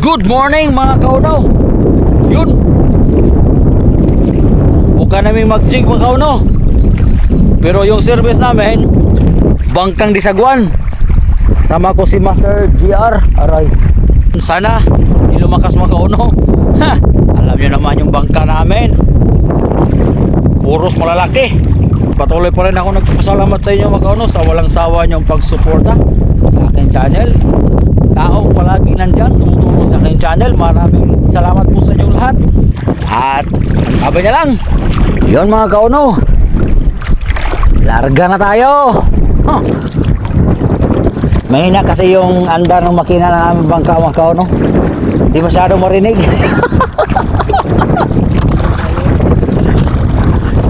Good morning mga kauno. Yun, subukan namin mag-jig mga kauno. Pero yung service namin, bangkang Disaguan. Sama ko si Master GR. Aray, sana hindi lumakas mga kauno. Ha, alam nyo naman yung bangka namin, puros malalaki. Patuloy pa rin ako nagpapasalamat sa inyo mga kauno sa walang sawa nyong pagsuporta sa aking channel. Taong palagi nandyan tumutulong sa aking channel, maraming salamat po sa inyo lahat. At abay na lang. Yun mga kauno, larga na tayo. Huh. Mahina kasi yung andar ng makina ng aming bangka mga kauno, hindi masyadong marinig.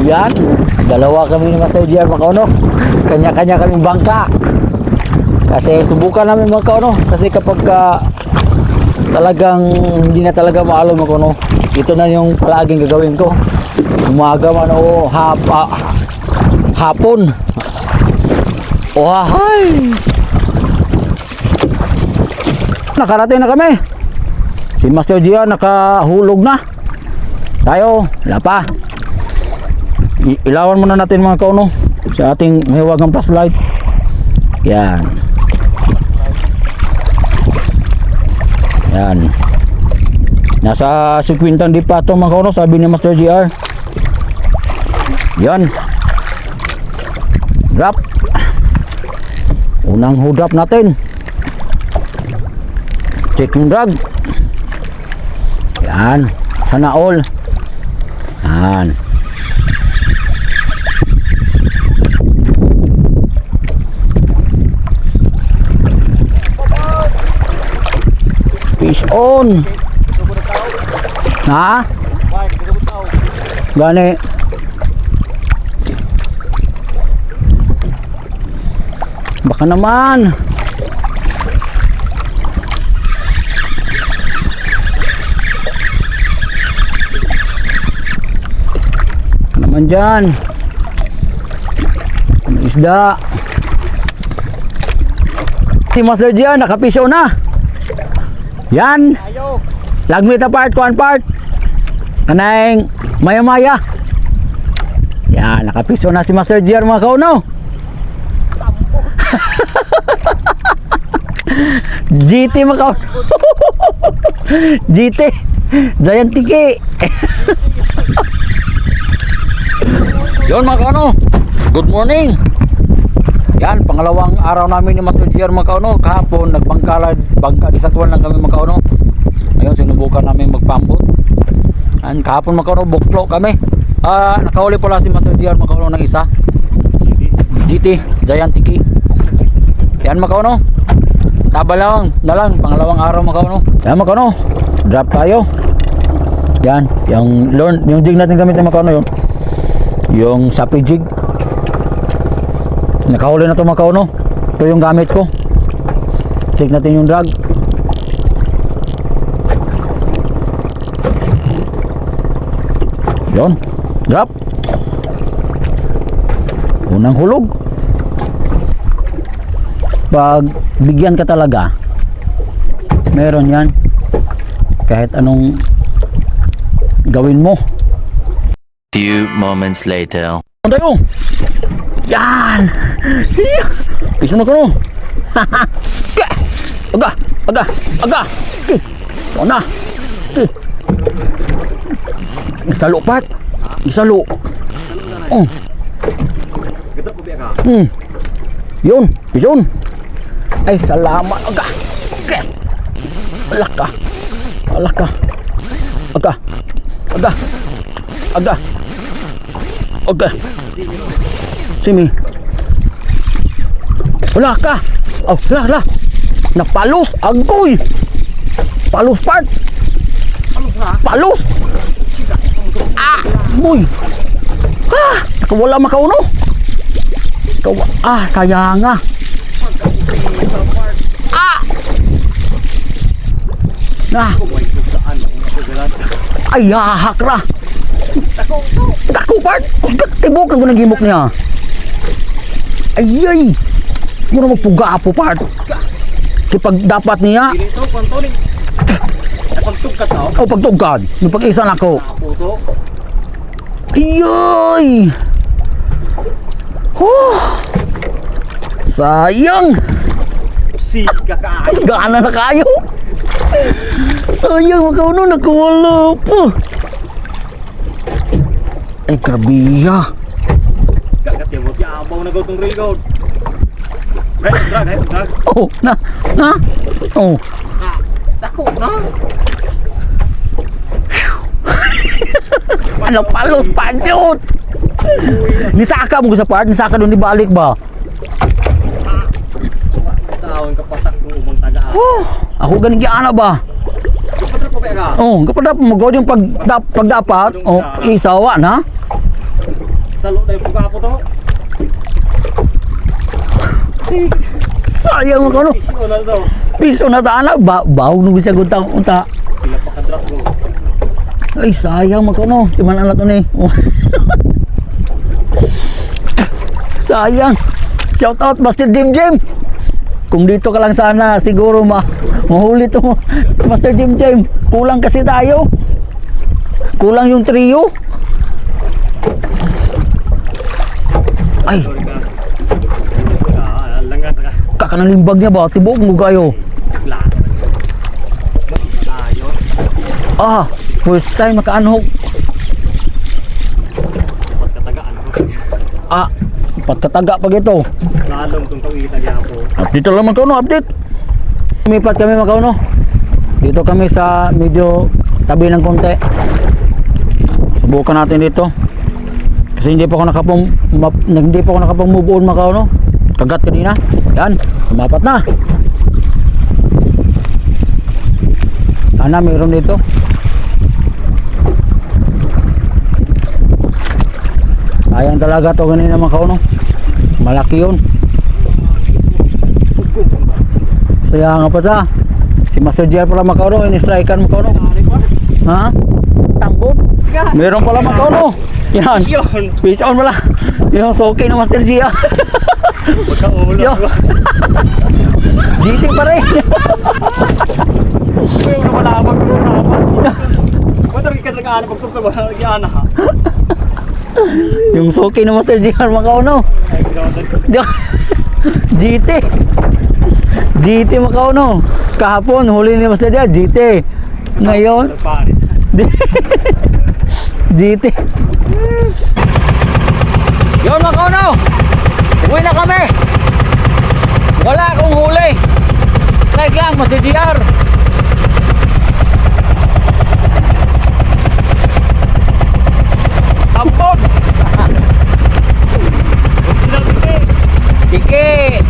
Yan, dalawa kami ni Master GR mga kauno, kanya-kanya kaming bangka. Kasi subukan namin mga kauno, kasi kapag talagang hindi na talaga maalon mga kauno, ito na yung palaging gagawin ko. Umaga man o hapon. Ohahay! Nakarating na kami. Si Master GR nakahulog na. Tayo, wala pa. Ilawan muna natin mga kauno sa ating mahiwagang flashlight. Yan. Yan. Nasa 50 di pa ito mga kauno, sabi ni Master GR. Yan. Drop. Unang hudap natin. Check yung drag. Yan. Sana all. Yan. Fish on. Ha? Gani. Baka naman. Baka naman dyan. Ano isda? Si Master Gian nakapiso na. Yan. Lagmit na part, kuhan part. Kanang maya-maya. Yan, nakapiso na si Master GR mga kauno. GT mga kauno. GT Giant Tiki. Yun mga kauno, good morning. Yan, pangalawang araw namin ni Master GR mga kauno. Kahapon nagbangka Disaguan lang kami mga kauno. Ngayon sinubukan namin magpambot. And kahapon mga kauno buklo kami. Nakahuli pala si Master GR mga kauno ng isa. GT Giant Tiki. Yan mga kauno, taba lang na lang, pangalawang araw mga kauno. Yan mga kauno, drop tayo. Yan, yung jig natin gamitin mga kauno, yung sapi jig. Nakahuli na ito mga kauno. Ito yung gamit ko. Check natin yung drag. Yon, drop. Unang hulog. Pag bigyan ka talaga, meron yan. Kahit anong gawin mo. Few moments later. Tayo. Yan. Piso mo ko. Aga. Ito na. Isalo part. Isalo. Yun. Pison. Ay, salamat. Aga. Alak ka. Aga. Simi. Wala ka. Oh, wala. Napalos. Agoy. Palos part. Palos. Boy. Wala makauno. Sayang nga. Ay, hahak ra. Dako part. Tibok na ginagimok niya. Ay. Mura magpuga po part. Kapag dapat niya. O pagtugkad. Yung pag-isa na ako. Puto. Ayoy! Sayang! Siga ka. Gana na kayo! Sayang magkauno, nakawala po! Ay, grabiya! Kagat yung mga abaw na gotong railroad. Drag. Oh, na! Oh! Dako na. Ano palos panjot! Nisaka mo sa part, nisaka doon ibalik ba? Tawang kapatak ng umang taga. Ako ganing giana ba? Kapag pa ba ka? Oh, kapag dapat mag yung pagdapat, oh, isawa na. Salo tayo pagkapo to. Sayang mo kano. Isyo na to. Piso na taana, baw nung siya guntang unta. Pila pa ka drop mo. Ay, sayang mo kano. Siman anak to ni. Oh. Sayang. Shout out Master Jim. Kung dito ka lang sana, siguro mahuli to Master Jim. Kulang kasi tayo. Kulang yung trio. Ay, Sorry ka. Langan ka. kakanalimbag niya ba? Tibok mo gayo. Lahat. Tayo. Ah, first time makaanhog. Pagkatagaan ko. Ah, pagkataga pag ito. Lalong kung kawitan niya ako. At dito lang magkauno, update. Lumipat kami magkauno. Dito kami sa medyo tabi ng konti. Subukan natin dito. Kasi hindi pa ako nakapang move on magkauno. Kagat kanina. Yan, lumapat na. Sana mayroon dito. Sayang talaga to kanina magkauno. Malaki yun. Saya nga pa ta. Si Master Jer pala makauno, in-strikean makauno. Ha? Tambot? Meron pala makauno. Yan. Yun. Pitch on pala. Yung soke ng Master Jer. Pagkaulo. Yo. GT pa rin. Uy, una malabag ko sa apat. Ba't ang ikatagaan pagkupta ba? Nagyana ha? Yung soke ng Master Jer makauno. Ay, grabe. GT. GT makauno. Kahapon huli ni Master Jer, GT. Ngayon, Paris. GT. Yun mga kauno, uwi na kami. Wala akong huli. Strike lang, Master JR. Tampon. Tiki.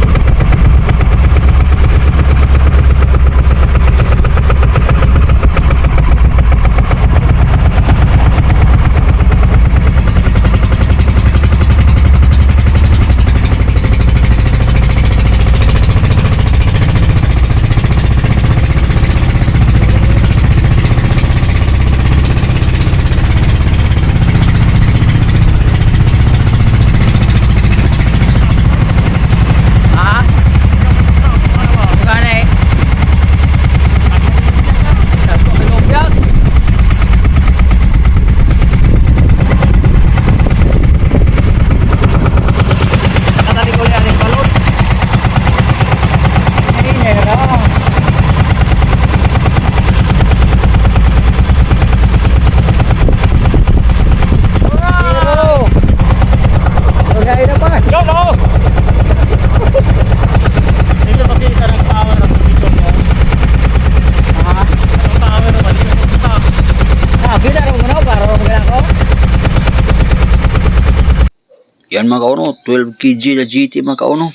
Yan mga kauno, 12 kg na GT mga kauno.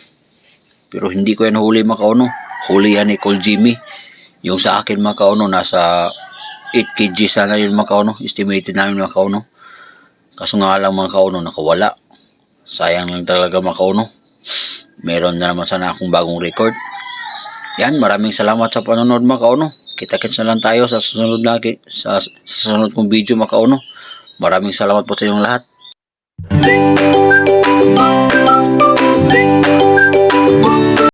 Pero hindi ko yan huli mga kauno. Huli yan ni Col Jimmy. Yung sa akin mga kauno, nasa 8 kg sana yun mga kauno. Estimated namin mga kauno. Kaso nga lang mga kauno, nakawala. Sayang lang talaga mga kauno. Meron na naman sana akong bagong record. Yan, maraming salamat sa panonood mga kauno. Kita-kits na lang tayo sa susunod sa susunod kong video mga kauno. Maraming salamat po sa inyong lahat.